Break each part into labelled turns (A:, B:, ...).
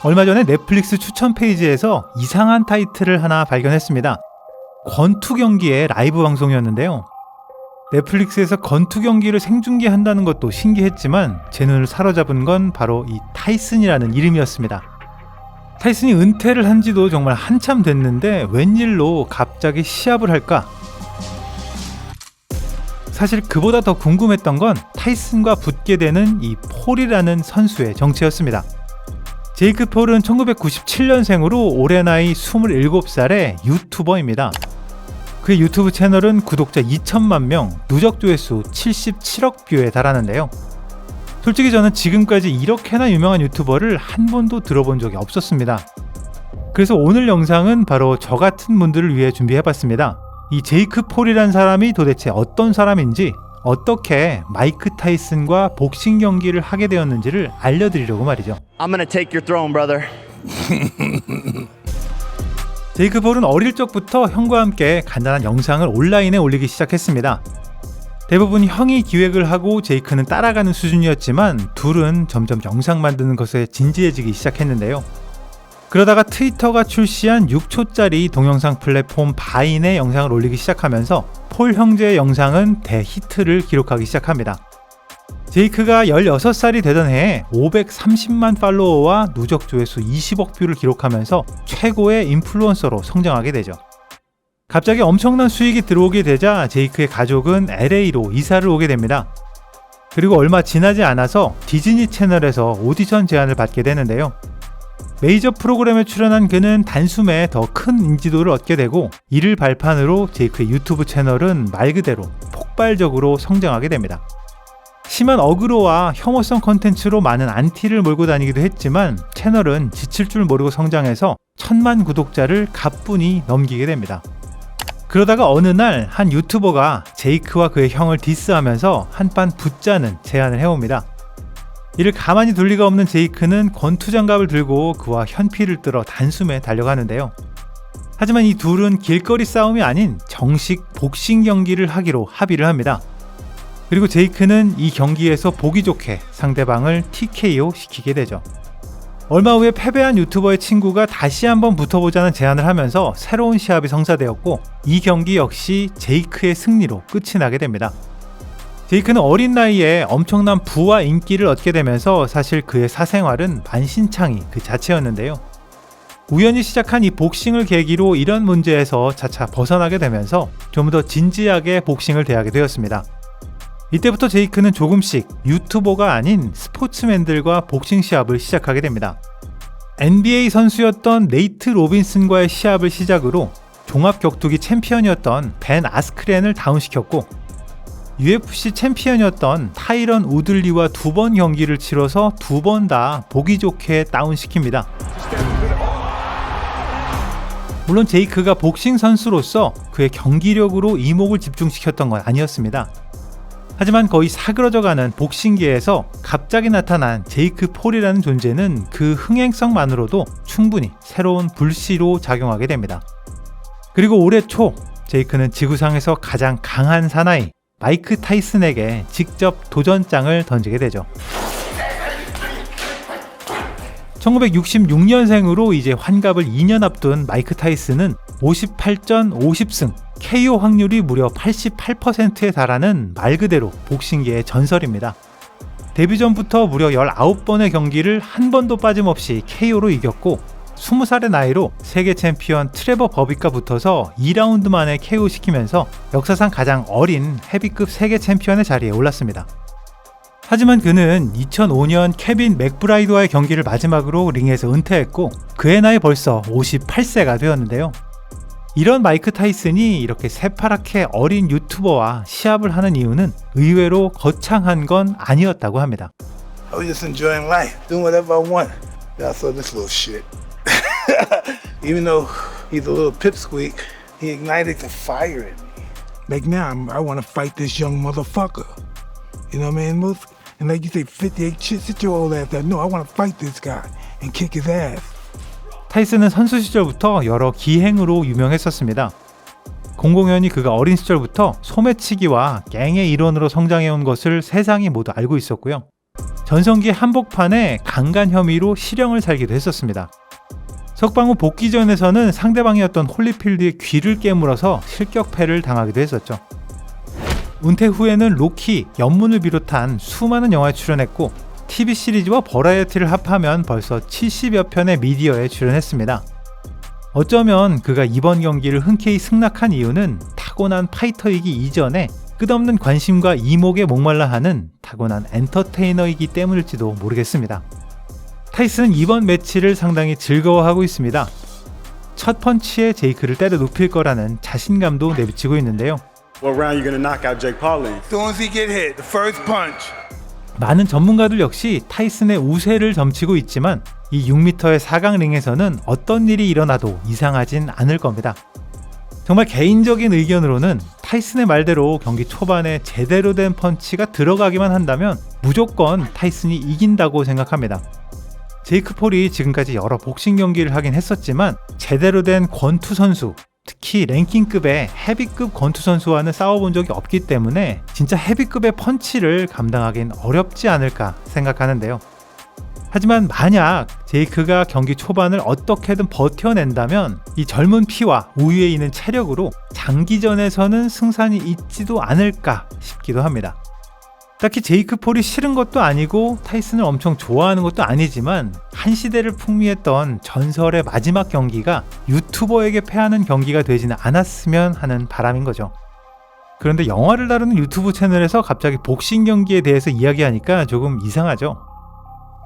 A: 얼마 전에 넷플릭스 추천 페이지에서 이상한 타이틀을 하나 발견했습니다. 권투 경기의 라이브 방송이었는데요. 넷플릭스에서 권투 경기를 생중계한다는 것도 신기했지만 제 눈을 사로잡은 건 바로 이 타이슨이라는 이름이었습니다. 타이슨이 은퇴를 한 지도 정말 한참 됐는데 웬일로 갑자기 시합을 할까? 사실 그보다 더 궁금했던 건 타이슨과 붙게 되는 이 폴이라는 선수의 정체였습니다. 제이크 폴은 1997년생으로 올해 나이 27살의 유튜버입니다. 그의 유튜브 채널은 구독자 2천만 명, 누적 조회수 77억 뷰에 달하는데요. 솔직히 저는 지금까지 이렇게나 유명한 유튜버를 한 번도 들어본 적이 없었습니다. 그래서 오늘 영상은 바로 저 같은 분들을 위해 준비해봤습니다. 이 제이크 폴이란 사람이 도대체 어떤 사람인지, 어떻게 마이크 타이슨과 복싱 경기를 하게 되었는지를 알려드리려고 말이죠.
B: I'm gonna take your throne, brother.
A: 제이크 폴은 어릴 적부터 형과 함께 간단한 영상을 온라인에 올리기 시작했습니다. 대부분 형이 기획을 하고 제이크는 따라가는 수준이었지만 둘은 점점 영상 만드는 것에 진지해지기 시작했는데요. 그러다가 트위터가 출시한 6초짜리 동영상 플랫폼 바인에 영상을 올리기 시작하면서 폴 형제의 영상은 대히트를 기록하기 시작합니다. 제이크가 16살이 되던 해에 530만 팔로워와 누적 조회수 20억 뷰를 기록하면서 최고의 인플루언서로 성장하게 되죠. 갑자기 엄청난 수익이 들어오게 되자 제이크의 가족은 LA로 이사를 오게 됩니다. 그리고 얼마 지나지 않아서 디즈니 채널에서 오디션 제안을 받게 되는데요. 메이저 프로그램에 출연한 그는 단숨에 더 큰 인지도를 얻게 되고 이를 발판으로 제이크의 유튜브 채널은 말 그대로 폭발적으로 성장하게 됩니다. 심한 어그로와 혐오성 컨텐츠로 많은 안티를 몰고 다니기도 했지만 채널은 지칠 줄 모르고 성장해서 1000만 구독자를 가뿐히 넘기게 됩니다. 그러다가 어느 날 한 유튜버가 제이크와 그의 형을 디스하면서 한판 붙자는 제안을 해옵니다. 이를 가만히 둘 리가 없는 제이크는 권투장갑을 들고 그와 현피를 들어 단숨에 달려가는데요. 하지만 이 둘은 길거리 싸움이 아닌 정식 복싱 경기를 하기로 합의를 합니다. 그리고 제이크는 이 경기에서 보기 좋게 상대방을 TKO 시키게 되죠. 얼마 후에 패배한 유튜버의 친구가 다시 한번 붙어보자는 제안을 하면서 새로운 시합이 성사되었고 이 경기 역시 제이크의 승리로 끝이 나게 됩니다. 제이크는 어린 나이에 엄청난 부와 인기를 얻게 되면서 사실 그의 사생활은 만신창이 그 자체였는데요. 우연히 시작한 이 복싱을 계기로 이런 문제에서 차차 벗어나게 되면서 좀 더 진지하게 복싱을 대하게 되었습니다. 이때부터 제이크는 조금씩 유튜버가 아닌 스포츠맨들과 복싱 시합을 시작하게 됩니다. NBA 선수였던 네이트 로빈슨과의 시합을 시작으로 종합격투기 챔피언이었던 벤 아스크렌을 다운시켰고 UFC 챔피언이었던 타이런 우들리와 2번 경기를 치러서 2번 다 보기 좋게 다운시킵니다. 물론 제이크가 복싱 선수로서 그의 경기력으로 이목을 집중시켰던 건 아니었습니다. 하지만 거의 사그러져가는 복싱계에서 갑자기 나타난 제이크 폴이라는 존재는 그 흥행성만으로도 충분히 새로운 불씨로 작용하게 됩니다. 그리고 올해 초 제이크는 지구상에서 가장 강한 사나이 마이크 타이슨에게 직접 도전장을 던지게 되죠. 1966년생으로 이제 환갑을 2년 앞둔 마이크 타이슨은 58전 50승, KO 확률이 무려 88%에 달하는 말 그대로 복싱계의 전설입니다. 데뷔 전부터 무려 19번의 경기를 한 번도 빠짐없이 KO로 이겼고 20살의 나이로 세계 챔피언 트레버 버빅과 붙어서 2라운드 만에 KO 시키면서 역사상 가장 어린 헤비급 세계 챔피언의 자리에 올랐습니다. 하지만 그는 2005년 케빈 맥브라이드와의 경기를 마지막으로 링에서 은퇴했고 그의 나이 벌써 58세가 되었는데요. 이런 마이크 타이슨이 이렇게 새파랗게 어린 유튜버와 시합을 하는 이유는 의외로 거창한 건 아니었다고 합니다.
C: I was just enjoying life, doing whatever I want. Then I saw this little shit. Even though he's a little pipsqueak, he ignited the fire in me. Like now, I want to fight this young motherfucker. You know what I mean? And like you say, 58 shit, sit your old ass down. No, I want to fight this guy and kick his ass.
A: 타이슨은 선수 시절부터 여러 기행으로 유명했었습니다. 공공연히 그가 어린 시절부터 소매치기와 갱의 일원으로 성장해온 것을 세상이 모두 알고 있었고요. 전성기 한복판에 강간 혐의로 실형을 살기도 했었습니다. 석방 후 복귀전에서는 상대방이었던 홀리필드의 귀를 깨물어서 실격패를 당하기도 했었죠. 은퇴 후에는 로키, 연문을 비롯한 수많은 영화에 출연했고 TV 시리즈와 버라이어티를 합하면 벌써 70여 편의 미디어에 출연했습니다. 어쩌면 그가 이번 경기를 흔쾌히 승낙한 이유는 타고난 파이터이기 이전에 끝없는 관심과 이목에 목말라 하는 타고난 엔터테이너이기 때문일지도 모르겠습니다. 타이슨은 이번 매치를 상당히 즐거워하고 있습니다. 첫 펀치에 제이크를 때려 눕힐 거라는 자신감도 내비치고 있는데요.
D: What round you gonna knock out Jake Paul in?
C: As soon as he get hit, the first punch.
A: 많은 전문가들 역시 타이슨의 우세를 점치고 있지만 이 6m의 4강 링에서는 어떤 일이 일어나도 이상하진 않을 겁니다. 정말 개인적인 의견으로는 타이슨의 말대로 경기 초반에 제대로 된 펀치가 들어가기만 한다면 무조건 타이슨이 이긴다고 생각합니다. 제이크 폴이 지금까지 여러 복싱 경기를 하긴 했었지만 제대로 된 권투 선수, 특히 랭킹급의 헤비급 권투 선수와는 싸워본 적이 없기 때문에 진짜 헤비급의 펀치를 감당하긴 어렵지 않을까 생각하는데요. 하지만 만약 제이크가 경기 초반을 어떻게든 버텨낸다면 이 젊은 피와 우위에 있는 체력으로 장기전에서는 승산이 있지도 않을까 싶기도 합니다. 딱히 제이크 폴이 싫은 것도 아니고 타이슨을 엄청 좋아하는 것도 아니지만 한 시대를 풍미했던 전설의 마지막 경기가 유튜버에게 패하는 경기가 되지는 않았으면 하는 바람인 거죠. 그런데 영화를 다루는 유튜브 채널에서 갑자기 복싱 경기에 대해서 이야기하니까 조금 이상하죠.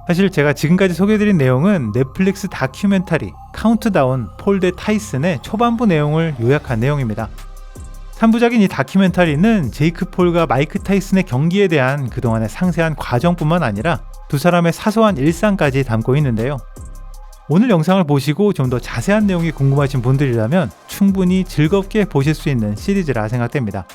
A: 사실 제가 지금까지 소개해드린 내용은 넷플릭스 다큐멘터리 카운트다운 폴 대 타이슨의 초반부 내용을 요약한 내용입니다. 3부작인 이 다큐멘터리는 제이크 폴과 마이크 타이슨의 경기에 대한 그동안의 상세한 과정뿐만 아니라 두 사람의 사소한 일상까지 담고 있는데요. 오늘 영상을 보시고 좀 더 자세한 내용이 궁금하신 분들이라면 충분히 즐겁게 보실 수 있는 시리즈라 생각됩니다.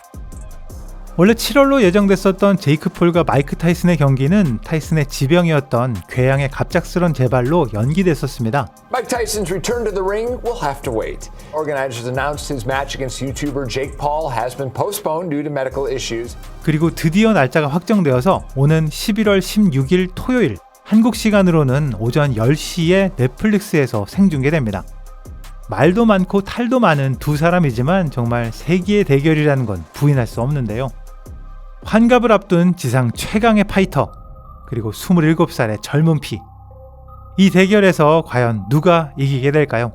A: 원래 7월로 예정됐었던 제이크 폴과 마이크 타이슨의 경기는 타이슨의 지병이었던 궤양의 갑작스런 재발로 연기됐었습니다.
E: Mike Tyson's return to the ring will have to wait. Organizers announced his match against YouTuber Jake Paul has been postponed due to medical issues.
A: 그리고 드디어 날짜가 확정되어서 오는 11월 16일 토요일 한국 시간으로는 오전 10시에 넷플릭스에서 생중계됩니다. 말도 많고 탈도 많은 두 사람이지만 정말 세기의 대결이라는 건 부인할 수 없는데요. 환갑을 앞둔 지상 최강의 파이터, 그리고 27살의 젊은 피. 이 대결에서 과연 누가 이기게 될까요?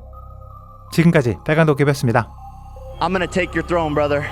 A: 지금까지 빨간 도깨비였습니다.
B: I'm gonna take your throne, brother.